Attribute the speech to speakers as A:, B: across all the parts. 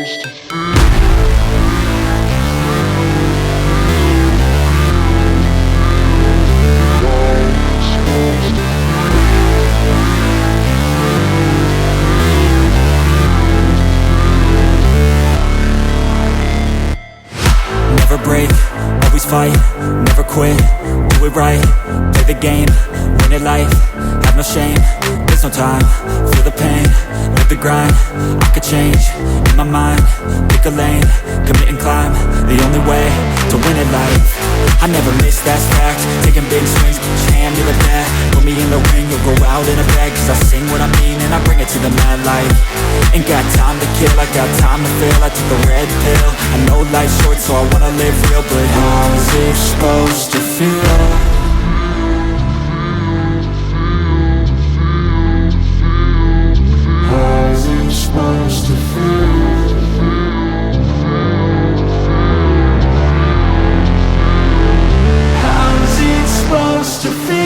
A: Never break, always fight, never quit, do it right, play the game, win it life, have no shame, there's no time, feel the pain, live the grind, I could change, in my mind, pick a lane, commit and climb, the only way to win it life. I never miss, that's fact, taking big swings, put your hand to the bat, put me in the ring, you'll go out in a bag, cause I sing what I mean and I bring it to the mad light. Ain't got time to kill, I got time to feel, I took the red pill, I know life's short so I wanna live real, but how's it supposed to feel? How's it supposed to feel? How's it supposed to feel?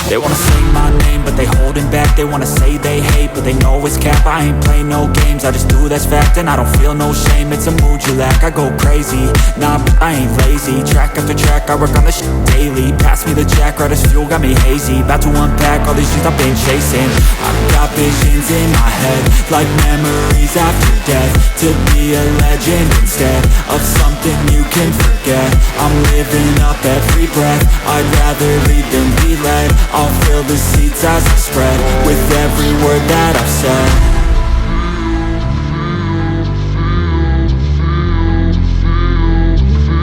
A: They wanna say my name, but they holding back. They wanna say they hate, but they know it's cap. I ain't play no games, I just do that's fact. And I don't feel no shame, it's a mood you lack. I go crazy, nah, but I ain't lazy. Track after track, I work on this shit daily. Pass me the jack, right as fuel, got me hazy. About to unpack all these things I've been chasing. I've got visions in my head, like memories after death. To be a legend instead of something you can forget. I'm living up every breath, I'd rather lead than be led. I'll fill the seats as I spread with every word that I've said.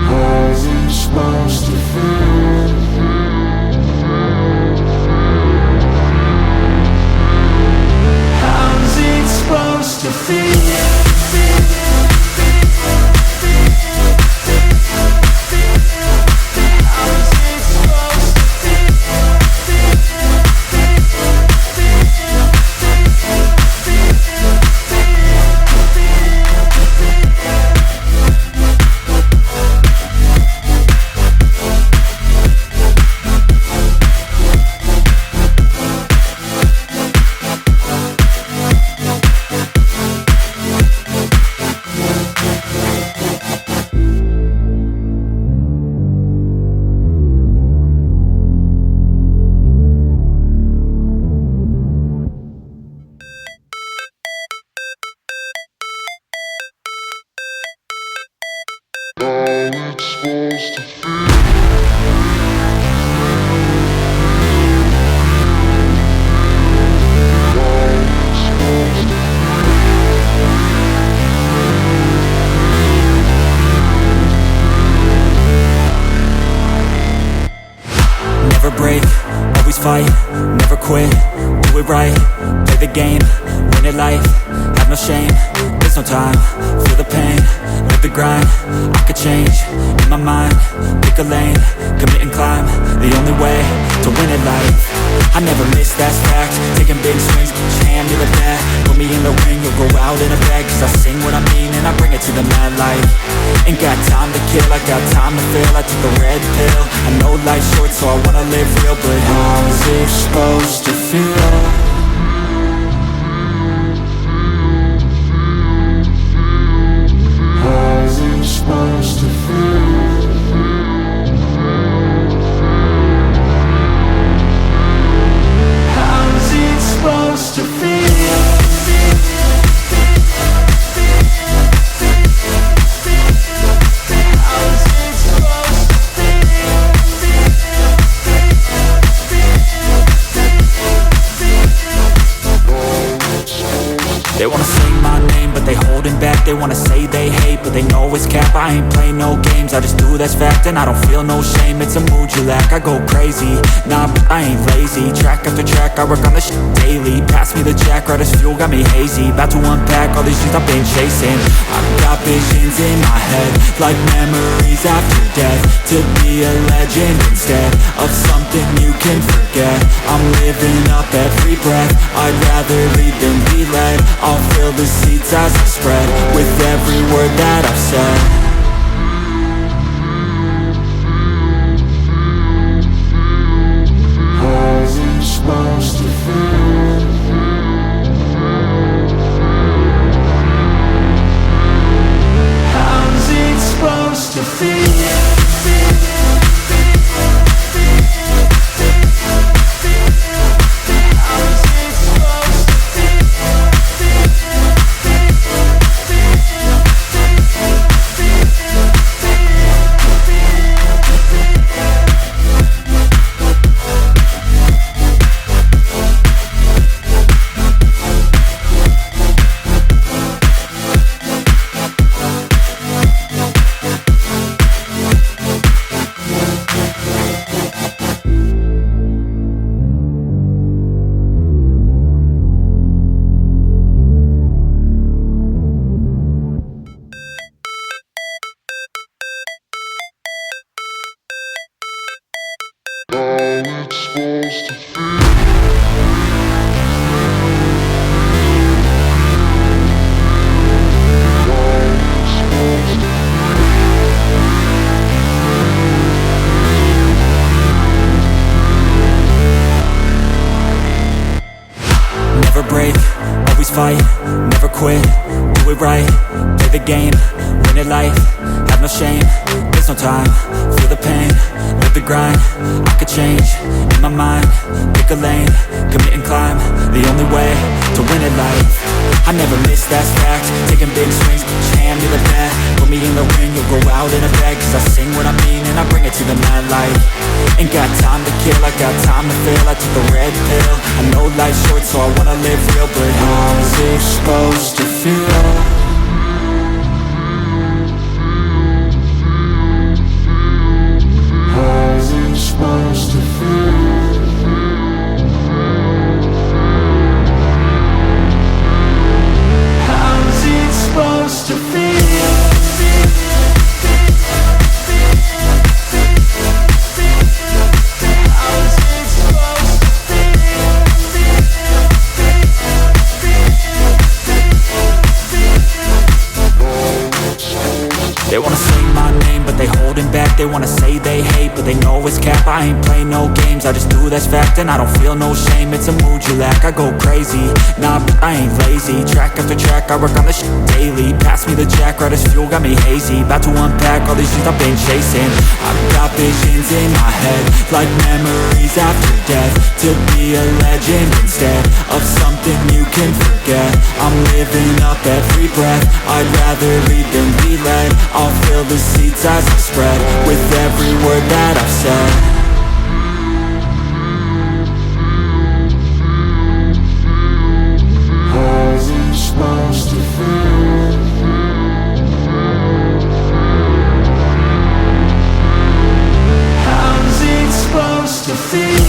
A: How's it supposed to feel? How's it supposed to feel? Never break, always fight, never quit, do it right, play the game, win it life, have no shame, there's no time, feel the pain, live the grind, I could change, in my mind, pick a lane, commit and climb, the only way to win it life. I never miss, that's fact, taking big swings, put your hand to the bat, put me in the ring, you'll go out in a bag, cause I sing what I mean and I bring it to the mad light. Ain't got time to kill, I got time to feel, I took the red pill, I know life's short so I wanna live real, but how's it supposed to feel? How's it supposed to feel? How's it supposed to feel? They wanna say my name, but they holding back. They wanna say they hate, but they know it's cap. I ain't play no games, I just do that's fact. And I don't feel no shame, it's a mood you lack. I go crazy, nah, but I ain't lazy. Track after track, I work on this shit daily. Pass me the jack, right as fuel, got me hazy. About to unpack all these things I've been chasing. I've got visions in my head, like memories after death. To be a legend instead of something you can forget. I'm living up every breath, I'd rather lead than be led. I'll fill the seats as I spread with every word that I've said. How's it supposed to feel? How's it supposed to feel? Never break, always fight, never quit, do it right, play the game, win it life, have no shame, there's no time, feel the pain, live the grind, I could change, in my mind, pick a lane, commit and climb, the only way to win it life. I never miss, that's fact, taking big swings, put your hand to the bat, put me in the ring, you'll go out in a bag, cause I sing what I mean and I bring it to the mad light. Ain't got time to kill, I got time to feel, I took the red pill, I know life's short so I wanna live real, but how's it supposed to feel? How's it supposed to feel? How's it supposed to feel? They wanna say my name, but they holding back. They wanna say they hate, but they know it's cap. I ain't play no games, I just do that's fact. And I don't feel no shame, it's a mood you lack. I go crazy, nah, but I ain't lazy. Track after track, I work on this shit daily. Pass me the jack, right as fuel, got me hazy. About to unpack all these things I've been chasing. I've got visions in my head, like memories after death. To be a legend instead of something you can forget. I'm living up every breath, I'd rather lead than be led. I'll fill the seats as I spread with every word that I've said. How's it supposed to feel? How's it supposed to feel?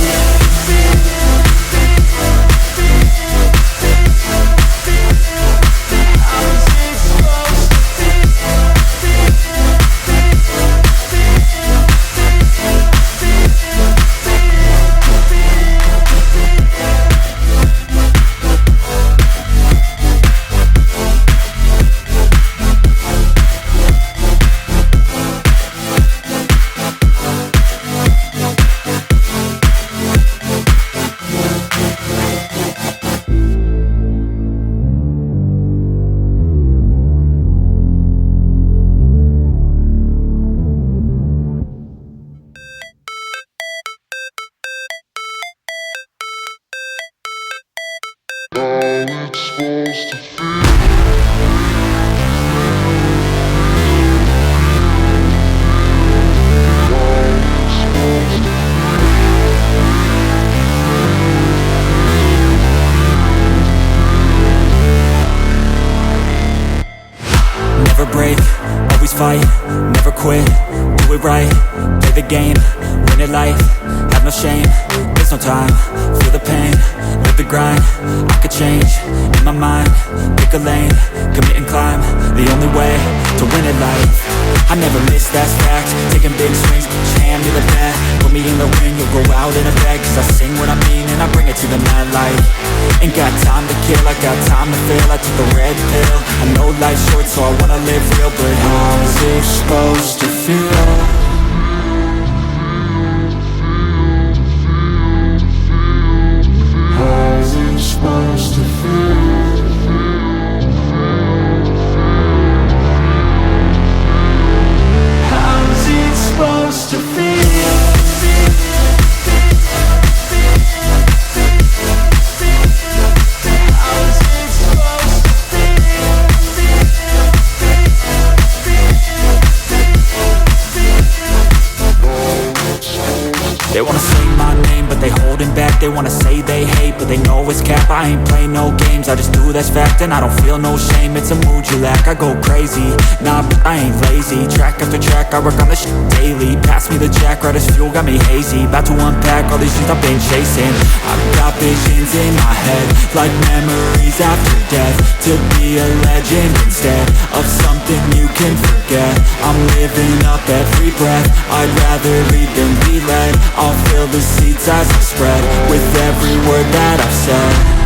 A: Never break, always fight, never quit, do it right, play the game, win it life, have no shame, there's no time, feel the pain, live the grind, I could change, in my mind, pick a lane, commit and climb, the only way to win it life. I never miss, that's fact. Taking big swings, just hand me the bat. Put me in the ring, you'll go out in a bag. Cause I sing what I mean and I bring it to the mad light. Ain't got time to kill, I got time to feel. I took the red pill, I know life's short so I wanna live real. But how's it supposed to feel? How's it supposed to feel? How's it supposed to feel? They wanna say my name, but they holding back. They wanna say they hate, but they know it's cap. I ain't play no games, I just do that's fact. And I don't feel no shame, it's a mood you lack. I go crazy, nah, but I ain't lazy. Track after track, I work on this shit daily. Pass me the jack, right as fuel, got me hazy. About to unpack all these things I've been chasing. I've got visions in my head, like memories after death. To be a legend instead of something you can forget. I'm living up every breath, I'd rather lead than be led. I'll fill the seats as I spread with every word that I've said.